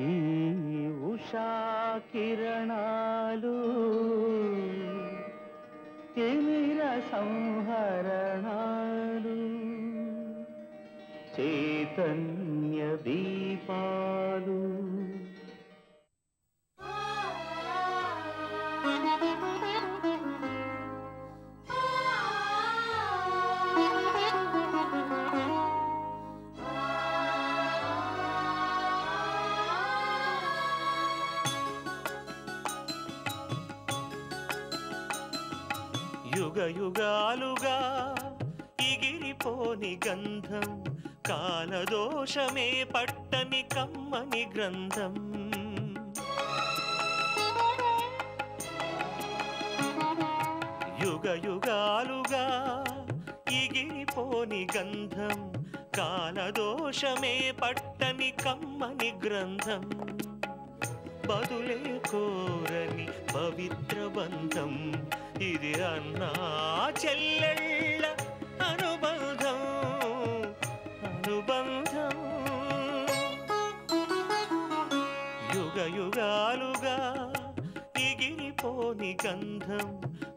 ఈ ఉషా కిరణాలు తిమిర సంహరణాలు చైతన్య దీపాలు యుగ యుగాలుగా ఇగిరిపోని గంధం కాలదోషమే పట్టని కమ్మని గ్రంథం యుగ యుగాలుగా ఇగిరిపోని గంధం కాలదోషమే పట్టని కమ్మని గ్రంథం బదులే కోరని పవిత్ర బంధం ఇది అన్నా చెల్లెళ్ళ అనుబంధం అనుబంధం యుగ యుగాలుగా ఇగిరిపోని గంధం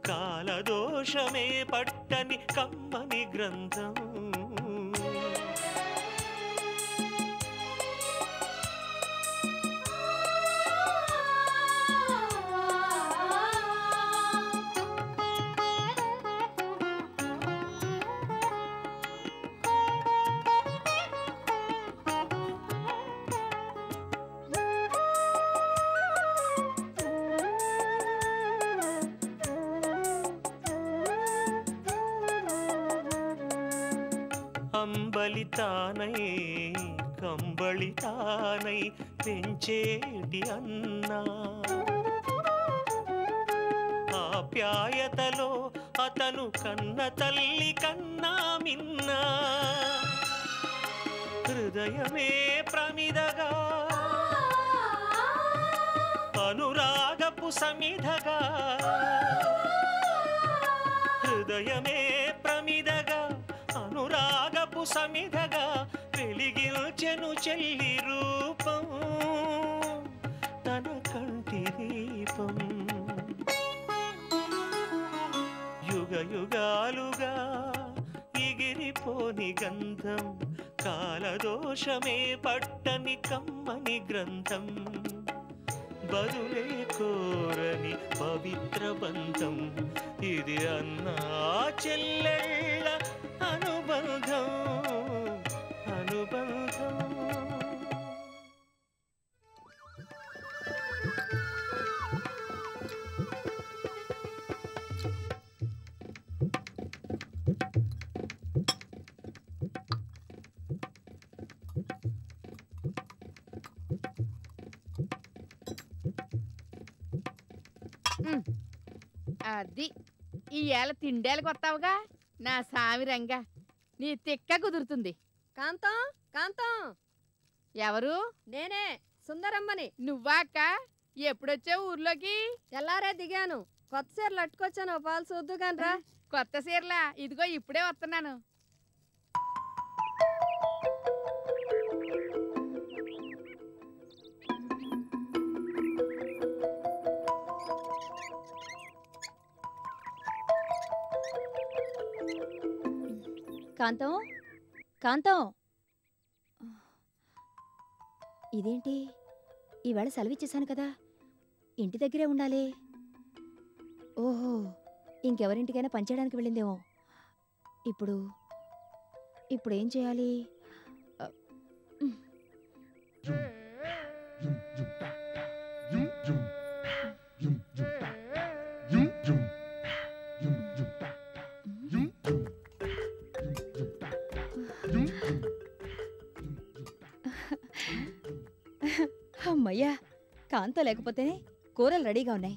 కాలదోషమే పట్టని కమ్మని గ్రంథం అంబలితానై కంబళితానై పెంచేటి అన్నా ఆప్యాయతలో అతను కన్న తల్లి కన్నా మిన్నా హృదయమే ప్రమిదగా అనురాగపు సమిధగా హృదయమే ప్రమిదగా అనురాగపు సమిధగా వెలిగించెను చెల్లి రూపం తన కంటి దీపం యుగ యుగాలుగా ఎగిరిపోని గంధం కాలదోషమే పట్టని కమ్మని గ్రంథం బదులే కోరని పవిత్ర బంధం ఇది అన్నా చెల్లెళ్ళ అనుబంధం అనుబంధం అది ఈ ఏళ్ళ తిండేలకు వస్తావుగా నా సామిరంగా నీ తిక్క కుదురుతుంది. కాంతం కాంతం ఎవరు? నేనే సుందరమ్మని. నువ్వా అక్క? ఎప్పుడొచ్చావు ఊర్లోకి? తెల్లారే దిగాను. కొత్త చీరలు అట్టుకొచ్చాను, పాలు చూద్దుగాని రా. కొత్త చీరలా? ఇదిగో ఇప్పుడే వస్తున్నాను. కాంతం కాంతం, ఇదేంటి ఈవేళ సెలవిచ్చేసాను కదా, ఇంటి దగ్గరే ఉండాలి. ఓహో, ఇంకెవరింటికైనా పనిచేయడానికి వెళ్ళిందేమో. ఇప్పుడేం చేయాలి? అమ్మయ్యా, కాంతో లేకపోతేనే కూరలు రెడీగా ఉన్నాయి.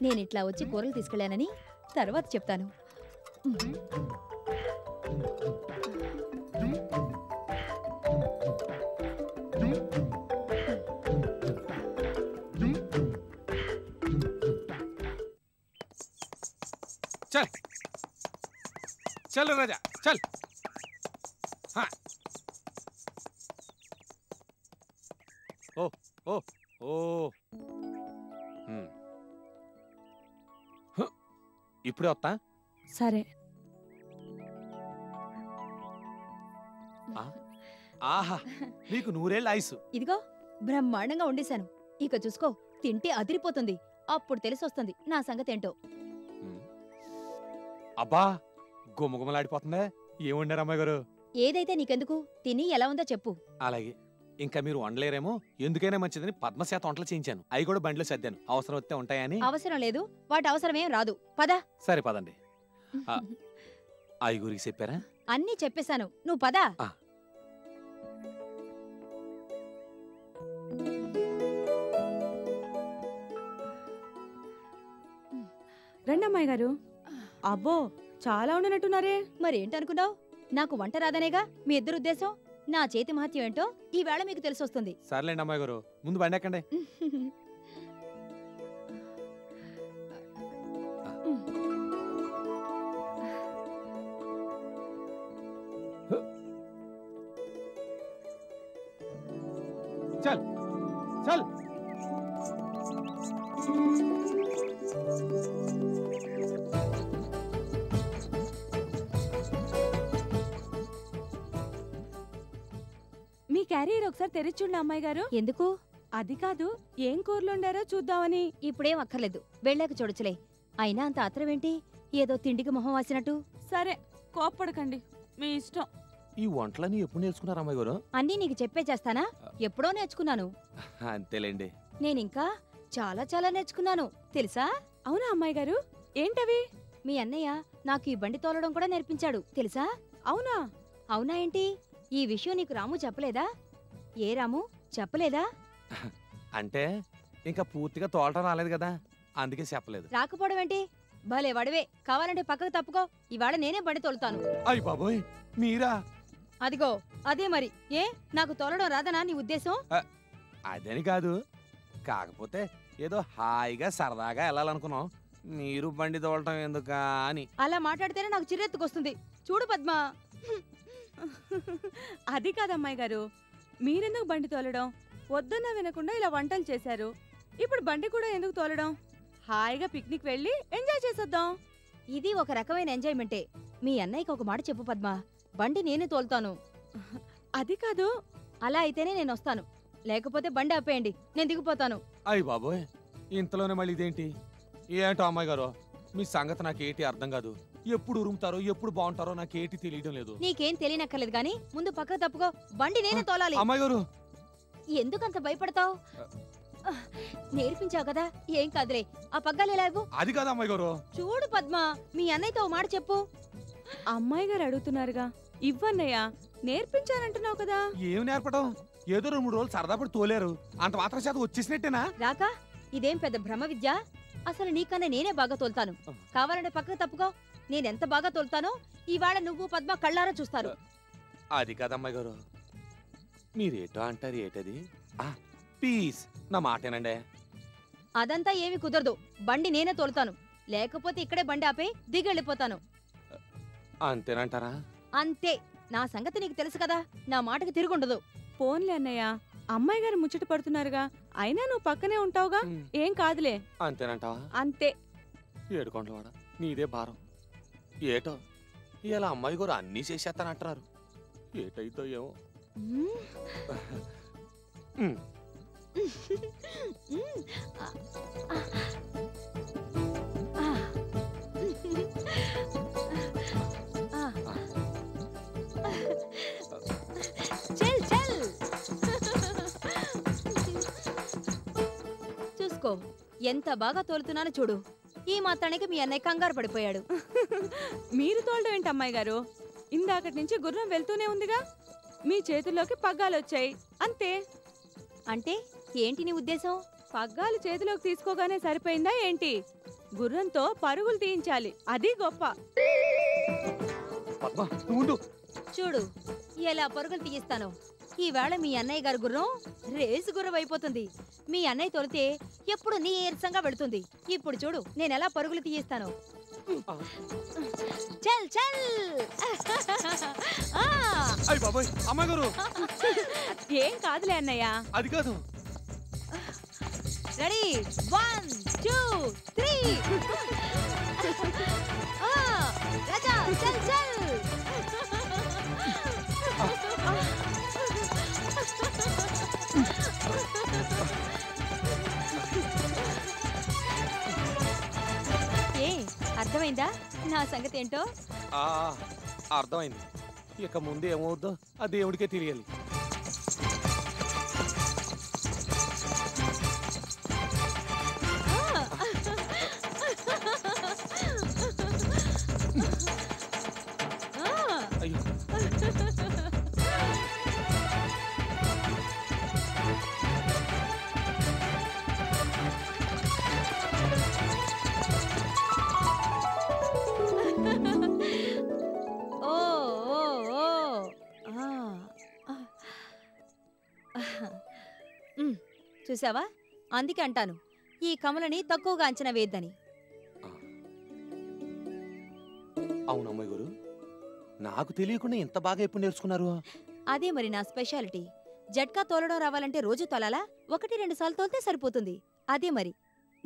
నేను ఇట్లా వచ్చి కూరలు తీసుకెళ్ళానని తర్వాత చెప్తాను. चल चल राजा चल। हाँ ओ ఓ ఓ ఇప్పుడే వస్తా. సరే. ఆహా, నీకు 100 ఏళ్ళ ఆయుసు. ఇదిగో బ్రహ్మాండంగా వండేశాను. ఇక చూసుకో, తింటే అదిరిపోతుంది. అప్పుడు తెలిసొస్తుంది నా సంగతేంటో. అబ్బా, గుమగుమలాడిపోతుందే. ఏముండారు అమ్మాయి గారు? ఏదైతే నీకెందుకు, తిని ఎలా ఉందో చెప్పు. అలాగే. ఇంకా మీరు వండలేరేమో, ఎందుకైనా మంచిదని పద్మశాత వంటలు చేయించాను. అవి కూడా బండిలో సర్దాను, అవసరం వస్తే ఉంటాయని. అవసరం లేదు, వాటి అవసరమేం రాదు. పదా. సరే పదండి. అవి గురికి చెప్పారా? అన్నీ చెప్పేశాను, నువ్వు పదా. రండి అమ్మాయి గారు. అబ్బో, చాలా ఉండనట్టున్నారే. మరేంటనుకున్నావు? నాకు వంట రాదనేగా మీ ఇద్దరు ఉద్దేశం. నా చేతి మహత్యం ఏంటో ఈవేళ మీకు తెలిసొస్తుంది. సర్లేండి అమ్మాయి గారు, ముందు బండి ఎక్కండి. చల్ చల్. మీ క్యారియర్ ఒకసారి తెరిచి చూడండి అమ్మాయి గారు. ఎందుకు? అది కాదు, ఏం కూరలు వండారో చూద్దామని. ఇప్పుడేం అక్కర్లేదు, వెళ్ళాక చూడొచ్చులే. అయినా అంత ఆత్రమేంటి? ఏదో తిండికి మొహం వాసినట్టు. సరే, కోప్పడకండి, మీ ఇష్టం. ఈ వంటలని ఎప్పుడు నేర్చుకున్నారు అమ్మాయి గారు? అన్నీ నీకు చెప్పే చేస్తానా? ఎప్పుడో నేర్చుకున్నాను. అంతేలేండి. నేనింకా చాలా చాలా నేర్చుకున్నాను తెలుసా? అవునా అమ్మాయి గారు? ఏంటవి? మీ అన్నయ్య నాకు ఈ బండి తోలడం కూడా నేర్పించాడు తెలుసా? అవునా? అవునా ఏంటి? ఈ విషయం నీకు రాము చెప్పలేదా? ఏ రాము చెప్పలేదా? అంటే ఇంకా పూర్తిగా తోలటం రాలేదు కదా, అందుకే చెప్పలేదు. రాకపోవడం ఏంటి? భలే వడవే. కావాలంటే పక్కకు తప్పుకో, ఇవాళ నేనే బండి తోలుతాను. అయ్య బాబోయ్, మీరా? అదిగో అదే మరి. ఏ నాకు తోలడం రాదనా నీ ఉద్దేశం? అదని కాదు, కాకపోతే ఏదో హాయిగా సరదాగా వెళ్ళాలనుకున్నాం. మీరు బండి తోలటం ఎందుకా అని. అలా మాట్లాడితేనే నాకు చిరెత్తుకొస్తుంది. చూడు పద్మ. అది కాదమ్మాయి గారు, మీరెందుకు బండి తోలడం? వద్దన్నా వినకుండా ఇలా వంటలు చేశారు. ఇప్పుడు బండి కూడా ఎందుకు తోలడం? హాయిగా పిక్నిక్ వెళ్ళి ఎంజాయ్ చేసేద్దాం. ఇది ఒక రకమైన ఎంజాయ్మెంటే. మీ అన్నయ్యకి ఒక మాట చెప్పు పద్మ, బండి నేనే తోలుతాను. అది కాదు. అలా అయితేనే నేను వస్తాను, లేకపోతే బండి ఆపేయండి, నేను దిగిపోతాను. అయ్య బాబోయ్, ఇంతలోనే మళ్ళీ ఇదేంటి? ఏంటో అమ్మాయి గారు, మీ సంగతి నాకేటి అర్థం కాదు. ఎప్పుడు ఉరుముతారో ఎప్పుడు బాగుంటారో నాకేటి తెలియడం లేదు. నీకేం తెలియనక్కర్లేదు గాని ముందు పక్కకు తప్పుకో, బండి నేనే తోలాలి. అమ్మాయి గారు, ఎందుకంత భయపడతావు? నేర్పించావు కదా, ఏం కాదులే. ఆ పగ్గాలు ఎలాగు? అది కాదు అమ్మాయి గారు. చూడు పద్మ, మీ అన్నయ్యతో ఓ మాట చెప్పు. అమ్మాయి గారు అడుగుతున్నారుగా, ఇవ్వన్నయ్యా. నేర్పించానంటున్నావు కదా. ఏం నేర్పడం? ఏదో 2-3 రోజులు సరదా పడి తోలేరు, అంత మాత్రం చేత వచ్చేసినట్టేనా? రాకా, ఇదేం పెద్ద భ్రమ విద్య? అసలు నీకన్నా నేనే బాగా తోలుతాను. కావాలంటే పక్కకు తప్పుకో, నేనెంత బాగా తోలుతానో ఇవాళ నువ్వు పద్మ కళ్ళారా చూస్తారు. అది కాదమ్మాయి గారు, మీరేటో అంటారు. ఏటది? ప్లీజ్ నా మాటేనండి. అదంతా ఏమీ కుదరదు, బండి నేనే తోలుతాను. లేకపోతే ఇక్కడే బండి ఆపే దిగెళ్ళిపోతాను. అంతేనంటారా? అంతే. నా సంగతి నీకు తెలుసు కదా, నా మాటకి తిరుగుండదు. పోన్లే అన్నయ్య, అమ్మాయి గారు ముచ్చట పడుతున్నారుగా. అయినా నువ్వు పక్కనే ఉంటావుగా, ఏం కాదులే. అంతేనంటావా? అంతే. ఏడుకొండలవాడ, నీదే భారం. ఏటో ఇలా అమ్మాయి గారు అన్నీ చేసేస్తానంటున్నారు. ఏటైతో ఏమో. చూసుకో ఎంత బాగా తోలుతున్నానో చూడు. ఈ మాత్రానికి మీ అన్నయ్య కంగారు పడిపోయాడు. మీరు తోలడం ఏంటి అమ్మాయి గారు? ఇందాకటి నుంచి గుర్రం వెళ్తూనే ఉందిగా. మీ చేతుల్లోకి పగ్గాలు వచ్చాయి అంతే. అంటే ఏంటి నీ ఉద్దేశం? పగ్గాలు చేతిలోకి తీసుకోగానే సరిపోయిందా ఏంటి? గుర్రంతో పరుగులు తీయించాలి, అది గొప్ప. చూడు ఎలా పరుగులు తీయిస్తాను. ఈవేళ మీ అన్నయ్య గారి గుర్రం రేసు గుర్రం అయిపోతుంది. మీ అన్నయ్య తోలితే ఎప్పుడు నీరసంగా వెళుతుంది. ఇప్పుడు చూడు నేనెలా పరుగులు తీయిస్తాను. చల్ చల్. అయ్య బాబోయ్, అమ్మాయి గారు. ఏం కాదులే అన్నయ్య. అది కాదు, రెడీ 1 2 3 రాజా చల్ చల్ ఏ అర్థమైందా నా సంగతి ఏంటో? ఆ, అర్థమైంది. ఇక ముందు ఏమవుద్దో ఆ దేవుడికే తెలియాలి. అయ్యో ఓ ఓ ఓ చూసావా, అందుకే అంటాను ఈ కమలని తక్కువగా అంచనా వేయద్దని. అవును అమ్మాయి గారు, నాకు తెలియకుండా ఇంత బాగా ఎప్పుడు నేర్చుకున్నారు? అదే మరి నా స్పెషాలిటీ. జట్కా తోలడం రావాలంటే రోజు తోలాలా? 1-2 సార్లు తోలితే సరిపోతుంది. అదే మరి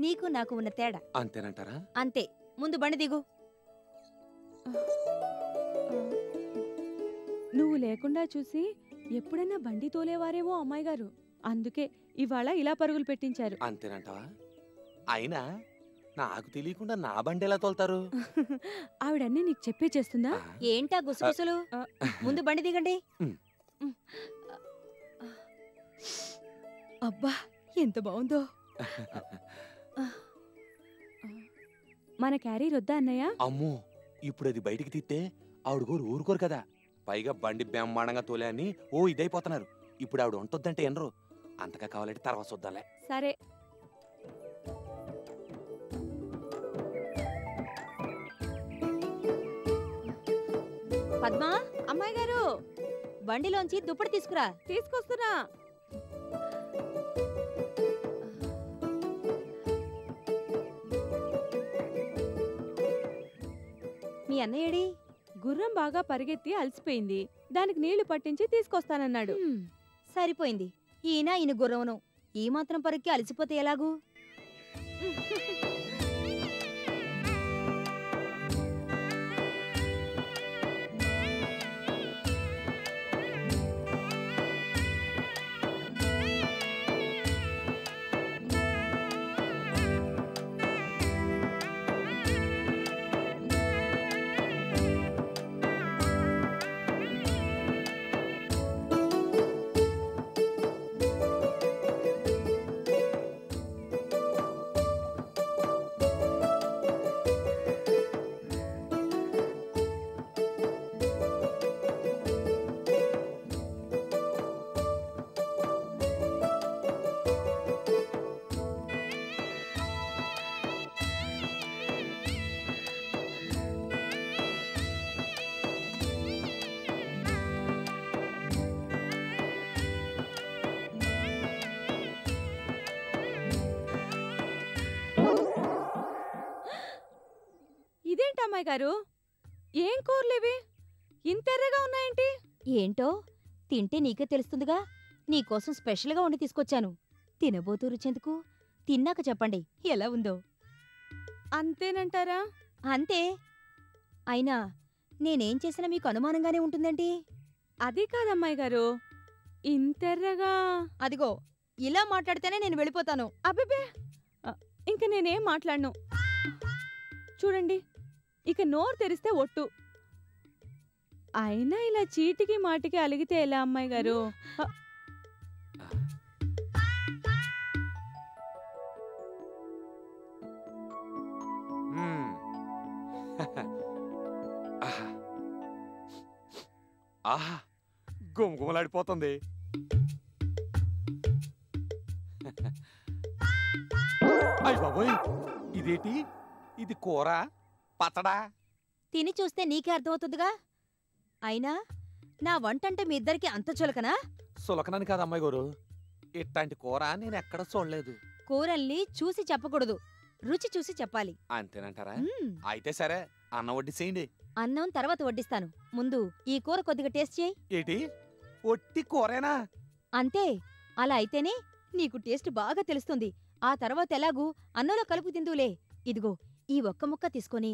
నీకు నాకు ఉన్న తేడా. అంతేనంటారా? అంతే. ముందు బండి దిగు. నువ్వు లేకుండా చూసి ఎప్పుడైనా బండి తోలేవారేమో అమ్మాయి గారు. అందుకే ఇవాళ ఇలా పరుగులు పెట్టించారు. అంతేనంటావా? అయినా నాకు తెలియకుండా నా బండి ఎలా తోలుతారు? ఆవిడన్నీ నీకు చెప్పే చేస్తుందా? ఏంటా గుసగుసలు? ముందు బండి దిగండి. అబ్బా ఎంత బాగుందో. మన క్యారీర్ వద్దా అన్నయ్య? అమ్మో, ఇప్పుడు అది బయటికి తీస్తే ఆవిడ ఊరుకోరు కదా. పైగా బండి బ్రహ్మాండంగా తోలే అని ఇదైపోతున్నారు. ఇప్పుడు ఆవిడ ఉంటుందంటే ఎనరు. అంతగా కావాలంటే తర్వాత చూద్దాంలే. సరే. పద్మా, అమ్మాయి గారు బండిలోంచి దుప్పటి తీసుకురా. తీసుకొస్తున్నా. మీ అన్నయ్యడి? గుర్రం బాగా పరిగెత్తి అలసిపోయింది. దానికి నీళ్లు పట్టించి తీసుకొస్తానన్నాడు. సరిపోయింది. ఈయన గుర్రవును. ఈ మాత్రం పరుక్కి అలసిపోతే ఎలాగూ? ఇదేంటి అమ్మాయి గారు, ఏం కూరలేవి ఇంతెర్రగా ఉన్నాయేంటి? ఏంటో తింటే నీకే తెలుస్తుందిగా. నీకోసం స్పెషల్గా వండి తీసుకొచ్చాను. తినబోతూ రుచెందుకు? తిన్నాక చెప్పండి ఎలా ఉందో. అంతేనంటారా? అంతే. అయినా నేనేం చేసినా మీకు అనుమానంగానే ఉంటుందేంటి? అది కాదమ్మాయి గారు, ఇంతెర్రగా. అదిగో ఇలా మాట్లాడితేనే నేను వెళ్ళిపోతాను. అబ్బే, ఇంక నేనేం మాట్లాడను. చూడండి, ఇక నోరు తెరిస్తే ఒట్టు. అయినా ఇలా చీటికి మాటికి అలిగితే ఎలా అమ్మాయి గారు? ఆహా, గుమగుమలాడిపోతుంది. అయ్య బాబోయ్, ఇదేంటి? ఇది కూర పచ్చడా? తిని చూస్తే నీకే అర్థమవుతుందిగా. అయినా నా వంటంటే మీ ఇద్దరికి అంత చులకనా? సులకనని కాదు అమ్మాయి గారు, ఇట్లాంటి కూర నేను ఎక్కడ చూడలేదు. కూరల్ని చూసి చెప్పకూడదు, రుచి చూసి చెప్పాలి. అంతేనంటారా? అయితే సరే, అన్నం వడ్డిసేయండి. అన్నం తర్వాత వడ్డిస్తాను. ముందు ఈ కూర కొద్దిగా టేస్ట్ చేయి. ఏంటి, ఒట్టి కూరేనా? అంతే. అలా అయితేనే నీకు టేస్ట్ బాగా తెలుస్తుంది. ఆ తర్వాత ఎలాగూ అన్నంలో కలుపు తిందులే. ఇదిగో ఈ ఒక్క ముక్క తీసుకొని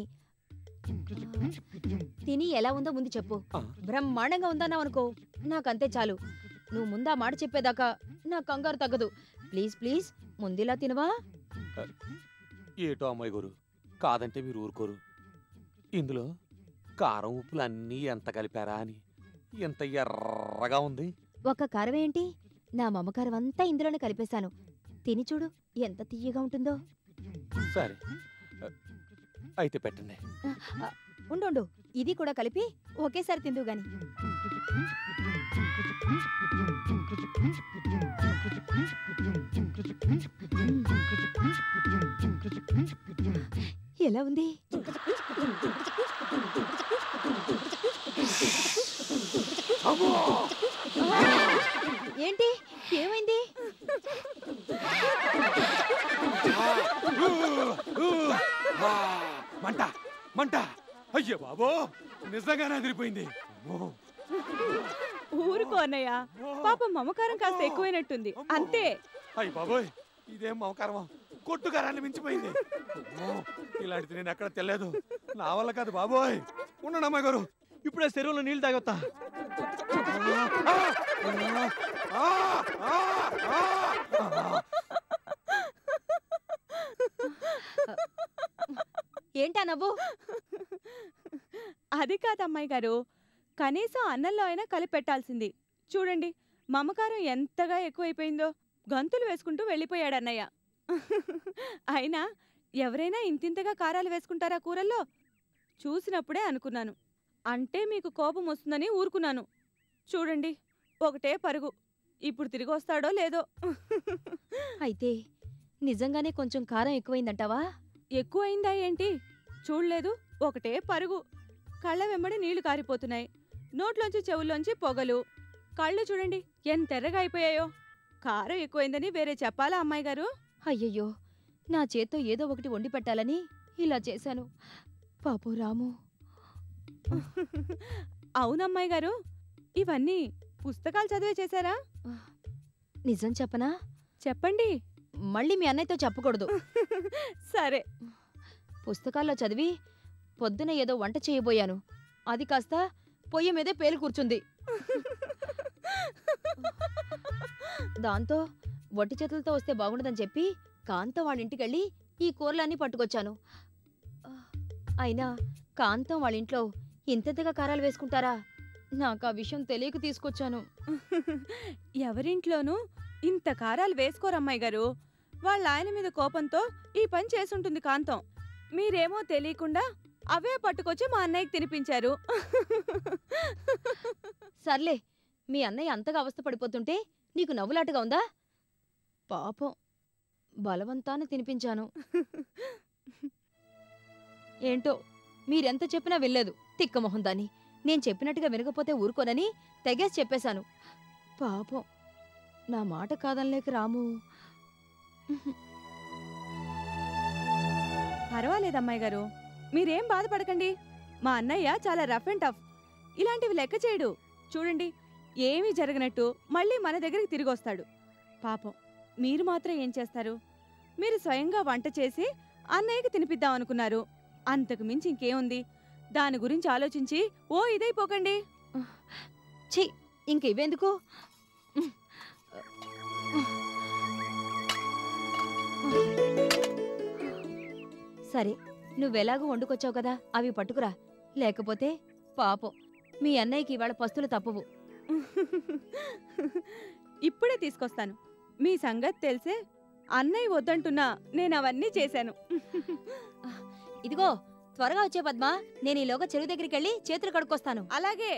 తిని ఎలా ఉందో ముందు చెప్పు. ఆ. బ్రహ్మాండంగా ఉందన్నావనుకో నాకంతే చాలు. నువ్వు ముందా మాట చెప్పేదాకా నా కంగారు తగ్గదు. ప్లీజ్ ప్లీజ్ ముందిలా తినవా? ఏటో అమ్మాయి గారు, కాదంటే మీరు ఊరుకోరు. ఇందులో కారం ఉప్పులు అన్నీ ఎంత కలిపారా అని ఎంత ఎర్రగా ఉంది. ఒక్క కారం ఏంటి, నా మమకారం అంతా ఇందులోనే కలిపేశాను. తిని చూడు ఎంత తీయగా ఉంటుందో. సరే అయితే పెట్టండి. ఉండు, ఇది కూడా కలిపి ఒకేసారి తిందు గాని. ఎలా ఉంది? ఏంటి, ఏమైంది? మంట మంట! అయ్యో బాబో, నిజంగానే అదిరిపోయింది. ఊరుకో అన్నయ్య, పాపం మమకారం కాస్త ఎక్కువైనట్టుంది అంతే. అయ్య బాబోయ్, ఇదేం మమకారమా, కొట్టుకారాన్ని మించిపోయింది. ఇలాంటిది నేను ఎక్కడ తెలియదు. నా వల్ల కాదు బాబోయ్. ఉండండి అమ్మాయి గారు, ఇప్పుడే చెరువులో నీళ్ళు తాగొత్తా. ఏంటా నవ్వు? అది కాదమ్మాయి గారు, కనీసం అన్నంలో అయినా కలిపి పెట్టాల్సింది. చూడండి మమకారం ఎంతగా ఎక్కువైపోయిందో. గంతులు వేసుకుంటూ వెళ్ళిపోయాడన్నయ్య. అయినా ఎవరైనా ఇంతింతగా కారాలు వేసుకుంటారా కూరల్లో? చూసినప్పుడే అనుకున్నాను. అంటే మీకు కోపం వస్తుందని ఊరుకున్నాను. చూడండి ఒకటే పరుగు. ఇప్పుడు తిరిగి వస్తాడో లేదో. అయితే నిజంగానే కొంచెం కారం ఎక్కువైందంటావా? ఎక్కువైందా ఏంటి? చూడలేదు, ఒకటే పరుగు. కళ్ళ వెంబడి నీళ్లు కారిపోతున్నాయి. నోట్లోంచి చెవుల్లోంచి పొగలు. కళ్ళు చూడండి ఎంత ఎర్రగా అయిపోయాయో. కారం ఎక్కువైందని వేరే చెప్పాలా అమ్మాయి గారు? అయ్యయ్యో, నా చేత్తో ఏదో ఒకటి వండి పెట్టాలని ఇలా చేశాను. పాపం రాము. అవునమ్మాయి గారు, ఇవన్నీ పుస్తకాలు చదివే చేశారా? నిజం చెప్పనా? చెప్పండి. మళ్ళీ మీ అన్నయ్యతో చెప్పకూడదు. సరే. పుస్తకాల్లో చదివి పొద్దున ఏదో వంట చేయబోయాను. అది కాస్త పొయ్యి మీదే పేలు కూర్చుంది. దాంతో వట్టి చేతులతో వస్తే బాగుండదని చెప్పి కాంతం వాళ్ళింటికెళ్ళి ఈ కూరలన్నీ పట్టుకొచ్చాను. అయినా కాంతం వాళ్ళింట్లో ఇంతెంతగా కారాలు వేసుకుంటారా? నాకు ఆ విషయం తెలియక తీసుకొచ్చాను. ఎవరింట్లోనూ ఇంత కారాలు వేసుకోరమ్మాయి గారు. వాళ్ళ ఆయన మీద కోపంతో ఈ పని చేసుంటుంది కాంతం. మీరేమో తెలియకుండా అవే పట్టుకొచ్చి మా అన్నయ్యకి తినిపించారు. సర్లే, మీ అన్నయ్య అంతగా అవస్థపడిపోతుంటే నీకు నవ్వులాటగా ఉందా? పాపం, బలవంతాన తినిపించాను. ఏంటో మీరెంత చెప్పినా వినలేదు తిక్కమొహం దాన్ని. నేను చెప్పినట్టుగా వినకపోతే ఊరుకోనని తెగేసి చెప్పేశాను. పాపం, నా మాట కాదనలేక రాము. పర్వాలేదమ్మాయి గారు, మీరేం బాధపడకండి. మా అన్నయ్య చాలా రఫ్ అండ్ టఫ్. ఇలాంటివి లెక్క చేయడు. చూడండి, ఏమీ జరగనట్టు మళ్ళీ మన దగ్గరికి తిరిగొస్తాడు. పాపం, మీరు మాత్రం ఏం చేస్తారు? మీరు స్వయంగా వంట చేసి అన్నయ్యకి తినిపిద్దామనుకున్నారు. అంతకు మించి ఇంకేముంది? దాని గురించి ఆలోచించి ఓ ఇదైపోకండి. ఛీ, ఇంక ఇవెందుకు? సరే, నువ్వెలాగూ వండుకొచ్చావు కదా, అవి పట్టుకురా. లేకపోతే పాపం మీ అన్నయ్యకి ఇవాళ పస్తులు తప్పవు. ఇప్పుడే తీసుకొస్తాను. మీ సంగతి తెలిసే అన్నయ్య వద్దంటున్నా నేనవన్నీ చేశాను. ఇదిగో త్వరగా వచ్చే పద్మా, నేను ఈలోగా చెరువు దగ్గరికి వెళ్ళి చేతులు కడుక్కొస్తాను. అలాగే.